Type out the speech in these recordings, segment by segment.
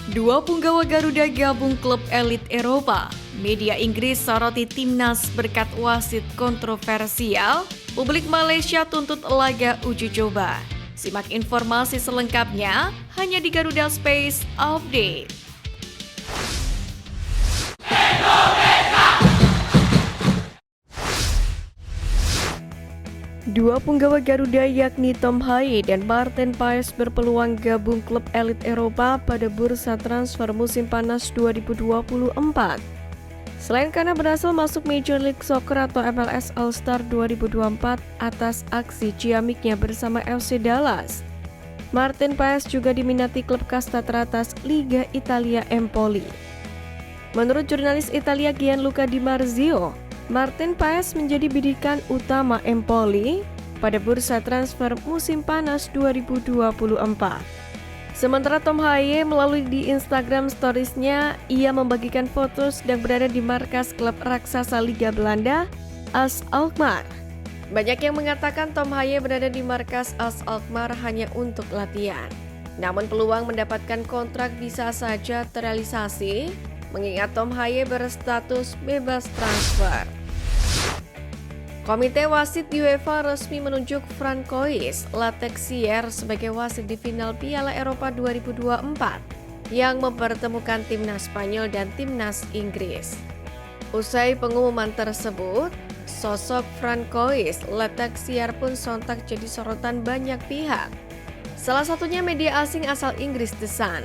Dua punggawa Garuda gabung klub elit Eropa. Media Inggris soroti timnas berkat wasit kontroversial. Publik Malaysia tuntut laga uji coba. Simak informasi selengkapnya hanya di Garuda Space Update. Dua punggawa Garuda yakni Tom Haye dan Maarten Paes berpeluang gabung klub elit Eropa pada bursa transfer musim panas 2024. Selain karena berhasil masuk Major League Soccer atau MLS All-Star 2024 atas aksi ciamiknya bersama FC Dallas, Maarten Paes juga diminati klub kasta teratas Liga Italia Empoli. Menurut jurnalis Italia Gianluca Di Marzio, Maarten Paes menjadi bidikan utama Empoli pada bursa transfer musim panas 2024. Sementara Tom Haye melalui di Instagram Stories-nya, ia membagikan foto sedang berada di markas klub raksasa Liga Belanda, AS Alkmaar. Banyak yang mengatakan Tom Haye berada di markas AS Alkmaar hanya untuk latihan. Namun peluang mendapatkan kontrak bisa saja terrealisasi, mengingat Tom Haye berstatus bebas transfer. Komite wasit UEFA resmi menunjuk Francois Letexier sebagai wasit di final Piala Eropa 2024 yang mempertemukan timnas Spanyol dan timnas Inggris. Usai pengumuman tersebut, sosok Francois Letexier pun sontak jadi sorotan banyak pihak. Salah satunya media asing asal Inggris The Sun.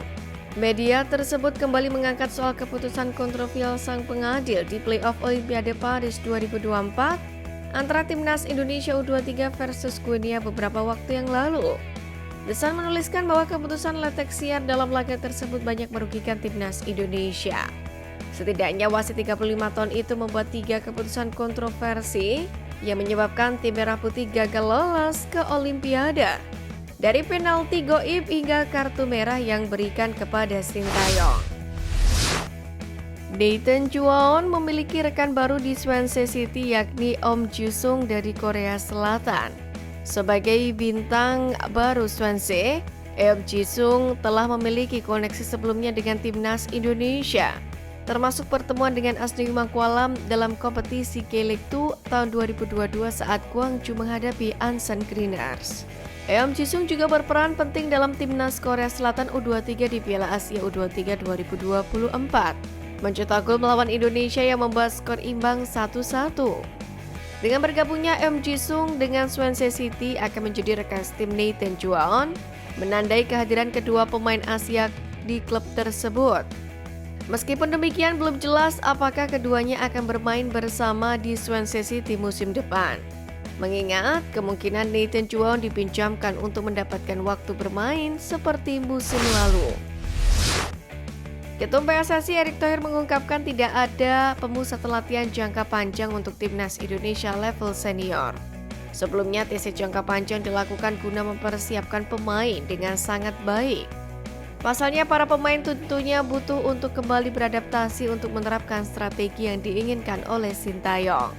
Media tersebut kembali mengangkat soal keputusan kontroversial sang pengadil di playoff Olimpiade Paris 2024 antara timnas Indonesia U23 versus Guinea beberapa waktu yang lalu. The Sun menuliskan bahwa keputusan Letexier dalam laga tersebut banyak merugikan timnas Indonesia. Setidaknya wasit 35 tahun itu membuat 3 keputusan kontroversi yang menyebabkan tim Merah Putih gagal lolos ke Olimpiade. Dari penalti goib hingga kartu merah yang berikan kepada Sintayong. Nathan Juwon memiliki rekan baru di Swansea City yakni Om Ji-sung dari Korea Selatan. Sebagai bintang baru Swansea, Om Ji-sung telah memiliki koneksi sebelumnya dengan timnas Indonesia, termasuk pertemuan dengan Asni Mangkualam dalam kompetisi K-League 2 tahun 2022 saat Gwangju menghadapi Ansan Greeners. Om Ji-sung juga berperan penting dalam timnas Korea Selatan U23 di Piala Asia U23 2024. Mencetak gol melawan Indonesia yang membuat skor imbang 1-1. Dengan bergabungnya Om Ji-sung dengan Swansea City akan menjadi rekan tim Nathan Juwon, menandai kehadiran kedua pemain Asia di klub tersebut. Meskipun demikian, belum jelas apakah keduanya akan bermain bersama di Swansea City musim depan. Mengingat kemungkinan Nathan Juwon dipinjamkan untuk mendapatkan waktu bermain seperti musim lalu. Ketum PSSI Erick Thohir mengungkapkan tidak ada pemusat latihan jangka panjang untuk timnas Indonesia level senior. Sebelumnya TC jangka panjang dilakukan guna mempersiapkan pemain dengan sangat baik. Pasalnya para pemain tentunya butuh untuk kembali beradaptasi untuk menerapkan strategi yang diinginkan oleh Sintayong.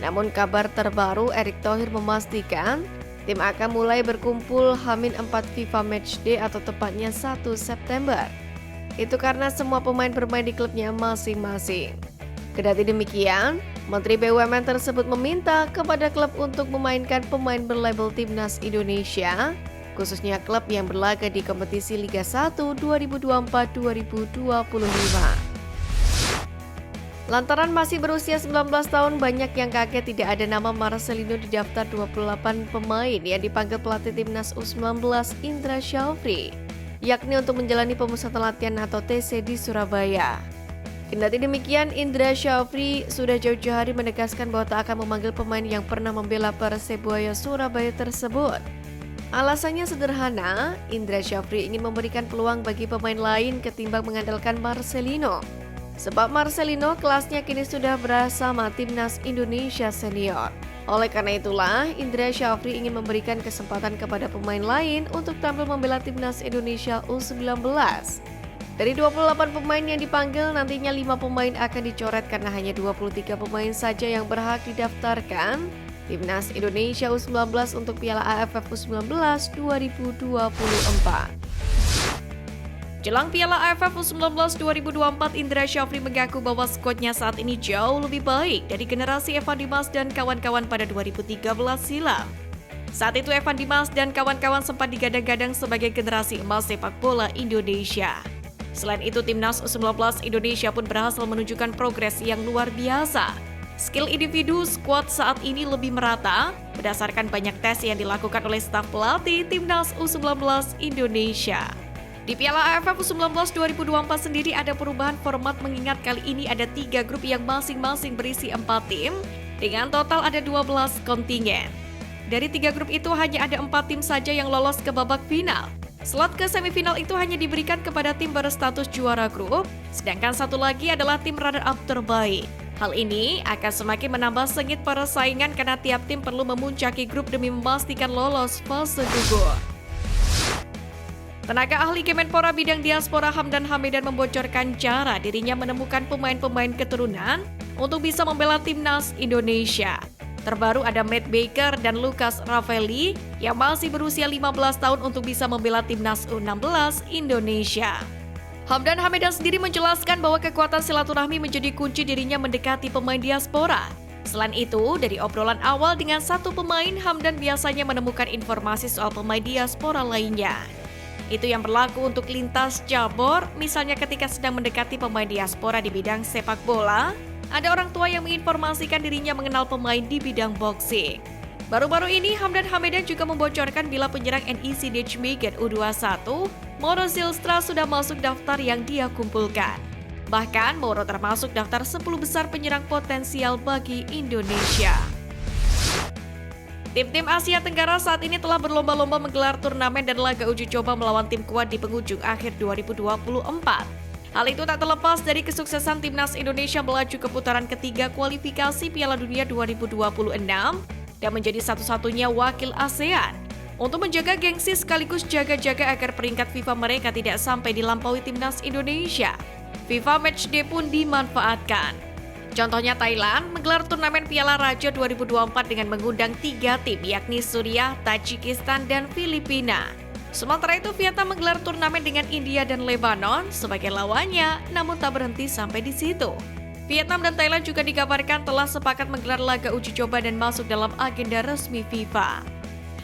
Namun kabar terbaru Erick Thohir memastikan tim akan mulai berkumpul H-4 FIFA Matchday atau tepatnya 1 September. Itu karena semua pemain bermain di klubnya masing-masing. Kendati demikian, Menteri BUMN tersebut meminta kepada klub untuk memainkan pemain berlabel Timnas Indonesia, khususnya klub yang berlaga di kompetisi Liga 1 2024-2025. Lantaran masih berusia 19 tahun, banyak yang kaget tidak ada nama Marcelino di daftar 28 pemain yang dipanggil pelatih Timnas U19 Indra Syafri, yakni untuk menjalani pemusatan latihan atau TC di Surabaya. Kendati demikian, Indra Syafri sudah jauh-jauh hari menegaskan bahwa tak akan memanggil pemain yang pernah membela Persebaya Surabaya tersebut. Alasannya sederhana, Indra Syafri ingin memberikan peluang bagi pemain lain ketimbang mengandalkan Marcelino. Sebab Marcelino kelasnya kini sudah bersama Timnas Indonesia Senior. Oleh karena itulah, Indra Syafri ingin memberikan kesempatan kepada pemain lain untuk tampil membela Timnas Indonesia U19. Dari 28 pemain yang dipanggil, nantinya 5 pemain akan dicoret karena hanya 23 pemain saja yang berhak didaftarkan Timnas Indonesia U19 untuk Piala AFF U19 2024. Jelang Piala AFF U19 2024, Indra Syafri mengaku bahwa skuadnya saat ini jauh lebih baik dari generasi Evan Dimas dan kawan-kawan pada 2013 silam. Saat itu Evan Dimas dan kawan-kawan sempat digadang-gadang sebagai generasi emas sepak bola Indonesia. Selain itu, timnas U19 Indonesia pun berhasil menunjukkan progres yang luar biasa. Skill individu skuad saat ini lebih merata berdasarkan banyak tes yang dilakukan oleh staf pelatih timnas U19 Indonesia. Di Piala AFF U19 2024 sendiri ada perubahan format mengingat kali ini ada 3 grup yang masing-masing berisi 4 tim dengan total ada 12 kontingen. Dari 3 grup itu hanya ada 4 tim saja yang lolos ke babak final. Slot ke semifinal itu hanya diberikan kepada tim berstatus juara grup, sedangkan satu lagi adalah tim runner-up terbaik. Hal ini akan semakin menambah sengit persaingan karena tiap tim perlu memuncaki grup demi memastikan lolos fase gugur. Tenaga ahli Kemenpora bidang diaspora Hamdan Hamidan membocorkan cara dirinya menemukan pemain-pemain keturunan untuk bisa membela timnas Indonesia. Terbaru ada Matt Baker dan Lucas Ravelli yang masih berusia 15 tahun untuk bisa membela timnas U16 Indonesia. Hamdan Hamidan sendiri menjelaskan bahwa kekuatan silaturahmi menjadi kunci dirinya mendekati pemain diaspora. Selain itu, dari obrolan awal dengan satu pemain, Hamdan biasanya menemukan informasi soal pemain diaspora lainnya. Itu yang berlaku untuk lintas cabur, misalnya ketika sedang mendekati pemain diaspora di bidang sepak bola, ada orang tua yang menginformasikan dirinya mengenal pemain di bidang boxing. Baru-baru ini, Hamdan Hamidan juga membocorkan bila penyerang NEC Nijmegen U21, Mauro Zylstra sudah masuk daftar yang dia kumpulkan. Bahkan, Mauro termasuk daftar 10 besar penyerang potensial bagi Indonesia. Tim-tim Asia Tenggara saat ini telah berlomba-lomba menggelar turnamen dan laga uji coba melawan tim kuat di penghujung akhir 2024. Hal itu tak terlepas dari kesuksesan timnas Indonesia melaju ke putaran ketiga kualifikasi Piala Dunia 2026 dan menjadi satu-satunya wakil ASEAN. Untuk menjaga gengsi sekaligus jaga-jaga agar peringkat FIFA mereka tidak sampai dilampaui timnas Indonesia, FIFA Matchday pun dimanfaatkan. Contohnya Thailand menggelar turnamen Piala Raja 2024 dengan mengundang 3 tim yakni Suriah, Tajikistan, dan Filipina. Sementara itu Vietnam menggelar turnamen dengan India dan Lebanon sebagai lawannya, namun tak berhenti sampai di situ. Vietnam dan Thailand juga dikabarkan telah sepakat menggelar laga uji coba dan masuk dalam agenda resmi FIFA.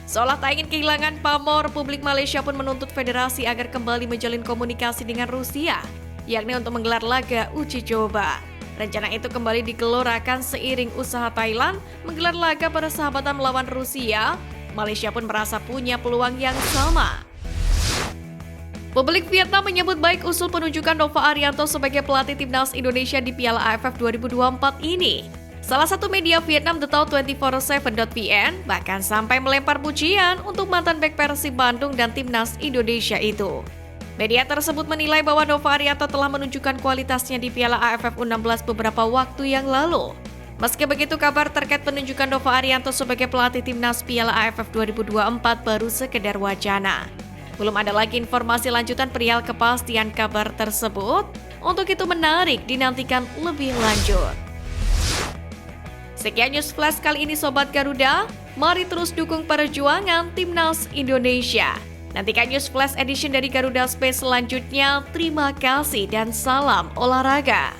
Seolah tak ingin kehilangan pamor, Republik Malaysia pun menuntut federasi agar kembali menjalin komunikasi dengan Rusia, yakni untuk menggelar laga uji coba. Rencana itu kembali digelorakan seiring usaha Thailand menggelar laga persahabatan melawan Rusia. Malaysia pun merasa punya peluang yang sama. Publik Vietnam menyambut baik usul penunjukan Nova Arianto sebagai pelatih timnas Indonesia di Piala AFF 2024 ini. Salah satu media Vietnam, The Tau 247.vn, bahkan sampai melempar pujian untuk mantan bek Persib Bandung dan timnas Indonesia itu. Media tersebut menilai bahwa Nova Arianto telah menunjukkan kualitasnya di Piala AFF U16 beberapa waktu yang lalu. Meski begitu, kabar terkait penunjukan Nova Arianto sebagai pelatih timnas Piala AFF 2024 baru sekedar wacana. Belum ada lagi informasi lanjutan perihal kepastian kabar tersebut. Untuk itu menarik dinantikan lebih lanjut. Sekian News Flash kali ini Sobat Garuda. Mari terus dukung perjuangan timnas Indonesia. Nantikan News Flash Edition dari Garuda Space selanjutnya. Terima kasih dan salam olahraga.